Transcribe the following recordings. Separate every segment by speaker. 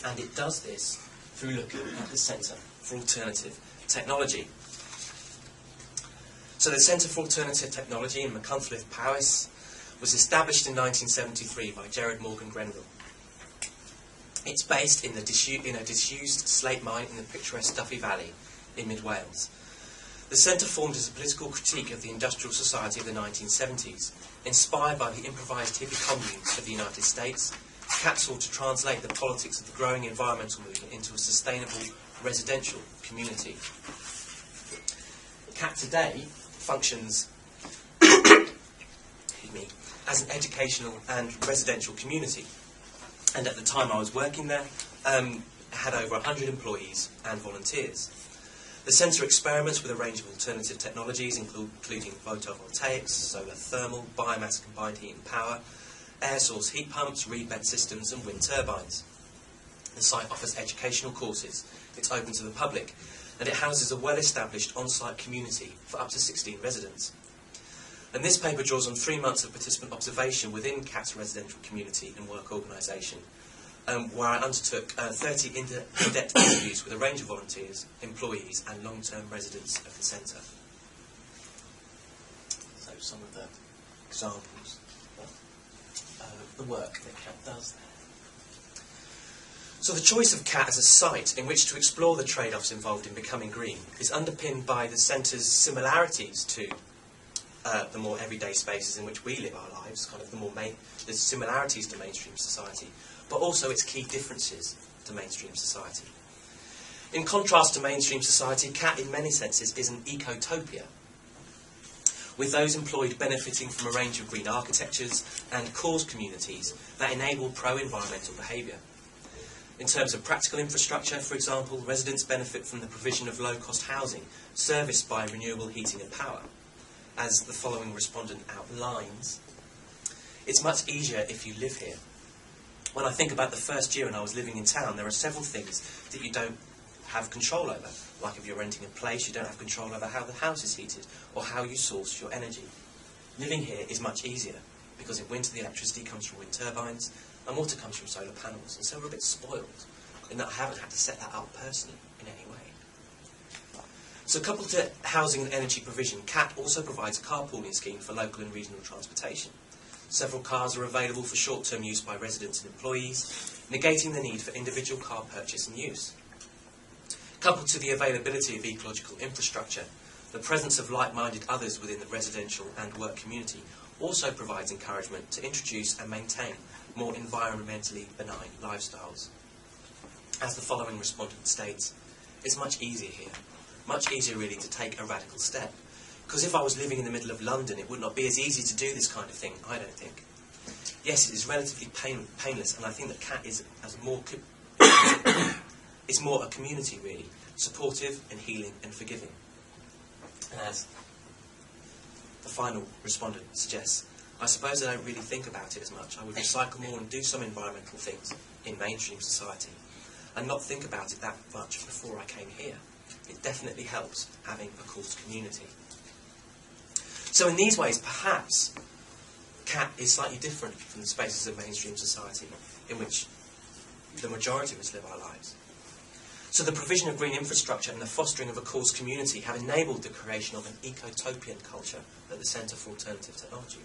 Speaker 1: And it does this through looking at the Centre for Alternative Technology. So the Centre for Alternative Technology in Machynlleth, Powys, was established in 1973 by Gerard Morgan Grenville. It's based in a disused slate mine in the picturesque Duffy Valley in mid-Wales. The centre formed as a political critique of the industrial society of the 1970s, inspired by the improvised hippie communes of the United States. CAT sought to translate the politics of the growing environmental movement into a sustainable residential community. CAT today functions as an educational and residential community, and at the time I was working there, had over 100 employees and volunteers. The centre experiments with a range of alternative technologies, including photovoltaics, solar thermal, biomass combined heat and power, air source heat pumps, reed bed systems and wind turbines. The site offers educational courses, it's open to the public, and it houses a well-established on-site community for up to 16 residents. And this paper draws on 3 months of participant observation within CAT's residential community and work organisation, where I undertook 30 in-depth interviews with a range of volunteers, employees and long-term residents of the centre. So some of the examples of the work that CAT does there. So the choice of CAT as a site in which to explore the trade-offs involved in becoming green is underpinned by the centre's similarities to the more everyday spaces in which we live our lives, kind of the similarities to mainstream society, but also its key differences to mainstream society. In contrast to mainstream society, CAT in many senses is an ecotopia, with those employed benefiting from a range of green architectures and cause communities that enable pro-environmental behaviour. In terms of practical infrastructure, for example, residents benefit from the provision of low-cost housing serviced by renewable heating and power. As the following respondent outlines, it's much easier if you live here. When I think about the first year when I was living in town, there are several things that you don't have control over. Like if you're renting a place, you don't have control over how the house is heated or how you source your energy. Living here is much easier because in winter the electricity comes from wind turbines and water comes from solar panels, and so we're a bit spoiled in that I haven't had to set that up personally in any way. So coupled to housing and energy provision, CAT also provides a carpooling scheme for local and regional transportation. Several cars are available for short-term use by residents and employees, negating the need for individual car purchase and use. Coupled to the availability of ecological infrastructure, the presence of like-minded others within the residential and work community also provides encouragement to introduce and maintain more environmentally benign lifestyles. As the following respondent states, it's much easier here. Much easier really to take a radical step. Because if I was living in the middle of London, it would not be as easy to do this kind of thing, I don't think. Yes, it is relatively painless, and I think that CAT is more a community really, supportive and healing and forgiving. And as the final respondent suggests, I suppose I don't really think about it as much. I would recycle more and do some environmental things in mainstream society and not think about it that much before I came here. It definitely helps having a course community. So in these ways, perhaps CAT is slightly different from the spaces of mainstream society in which the majority of us live our lives. So the provision of green infrastructure and the fostering of a course community have enabled the creation of an ecotopian culture at the Centre for Alternative Technology.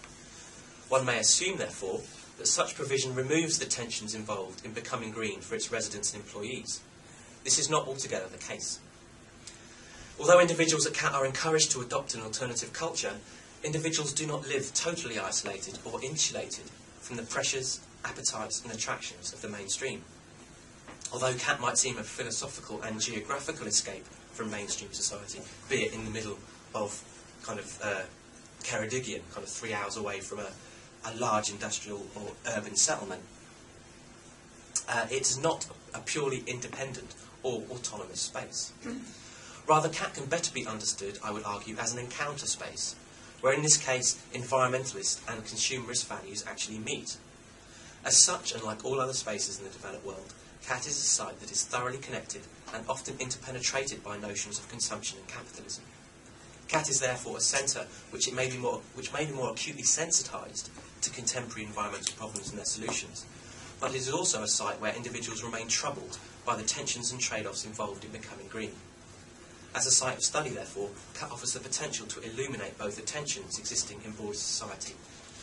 Speaker 1: One may assume, therefore, that such provision removes the tensions involved in becoming green for its residents and employees. This is not altogether the case. Although individuals at CAT are encouraged to adopt an alternative culture, individuals do not live totally isolated or insulated from the pressures, appetites and attractions of the mainstream. Although CAT might seem a philosophical and geographical escape from mainstream society, be it in the middle of kind of Ceredigion, kind of 3 hours away from a large industrial or urban settlement, it's not a purely independent or autonomous space. Rather, CAT can better be understood, I would argue, as an encounter space, where in this case, environmentalist and consumerist values actually meet. As such, and like all other spaces in the developed world, CAT is a site that is thoroughly connected and often interpenetrated by notions of consumption and capitalism. CAT is therefore a centre which may be more acutely sensitised to contemporary environmental problems and their solutions, but it is also a site where individuals remain troubled by the tensions and trade-offs involved in becoming green. As a site of study, therefore, CAT offers the potential to illuminate both the tensions existing in broader society,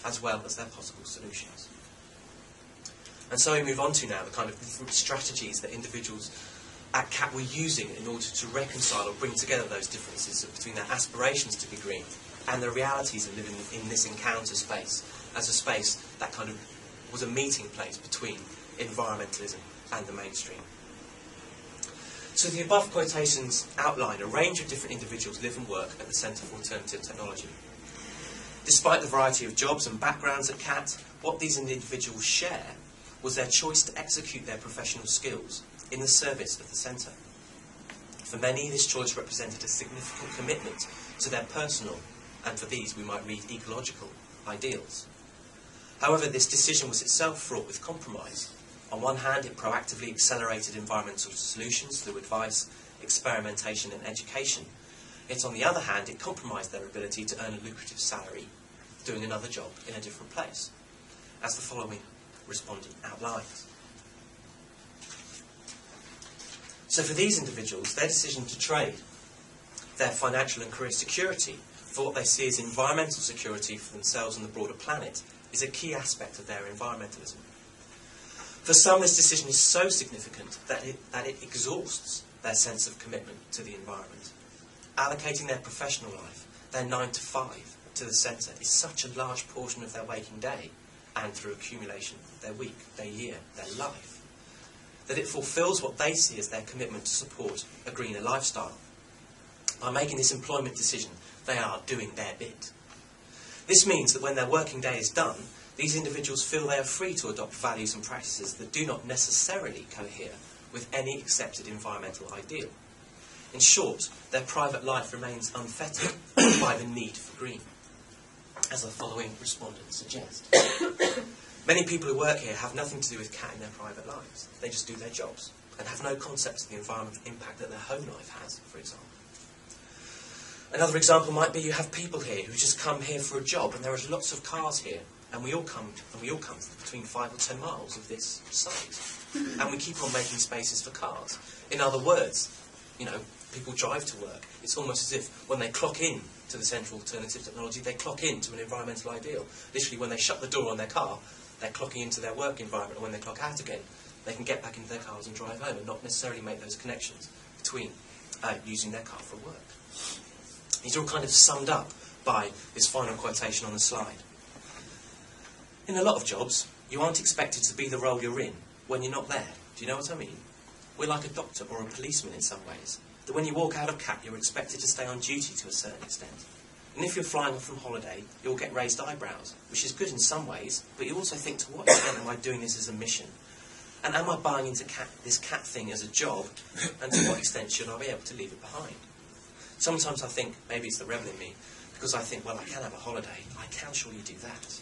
Speaker 1: as well as their possible solutions. And so we move on to now the kind of different strategies that individuals at CAT were using in order to reconcile or bring together those differences between their aspirations to be green and the realities of living in this encounter space, as a space that kind of was a meeting place between environmentalism and the mainstream. So the above quotations outline a range of different individuals live and work at the Centre for Alternative Technology. Despite the variety of jobs and backgrounds at CAT, what these individuals share was their choice to execute their professional skills in the service of the centre. For many, this choice represented a significant commitment to their personal, and for these we might read ecological, ideals. However, this decision was itself fraught with compromise. On one hand, it proactively accelerated environmental solutions through advice, experimentation and education. Yet on the other hand, it compromised their ability to earn a lucrative salary doing another job in a different place, as the following respondent outlines. So for these individuals, their decision to trade their financial and career security for what they see as environmental security for themselves and the broader planet is a key aspect of their environmentalism. For some, this decision is so significant that it exhausts their sense of commitment to the environment. Allocating their professional life, their 9 to 5, to the centre is such a large portion of their waking day, and through accumulation, their week, their year, their life, that it fulfills what they see as their commitment to support a greener lifestyle. By making this employment decision, they are doing their bit. This means that when their working day is done, these individuals feel they are free to adopt values and practices that do not necessarily cohere with any accepted environmental ideal. In short, their private life remains unfettered by the need for green, as the following respondents suggest. Many people who work here have nothing to do with CAT in their private lives. They just do their jobs and have no concept of the environmental impact that their home life has, for example. Another example might be you have people here who just come here for a job, and there are lots of cars here, and we all come between 5 or 10 miles of this site, and we keep on making spaces for cars. In other words, people drive to work. It's almost as if when they clock in to the Centre for Alternative Technology, they clock in to an environmental ideal. Literally, when they shut the door on their car, they're clocking into their work environment, and when they clock out again, they can get back into their cars and drive home and not necessarily make those connections between using their car for work. These are all kind of summed up by this final quotation on the slide. In a lot of jobs, you aren't expected to be the role you're in when you're not there. Do you know what I mean? We're like a doctor or a policeman in some ways, that when you walk out of CAT, you're expected to stay on duty to a certain extent. And if you're flying off from holiday, you'll get raised eyebrows, which is good in some ways, but you also think, to what extent am I doing this as a mission? And am I buying into this CAT thing as a job? And to what extent should I be able to leave it behind? Sometimes I think, maybe it's the rebel in me, because I think, well, I can have a holiday. I can surely do that.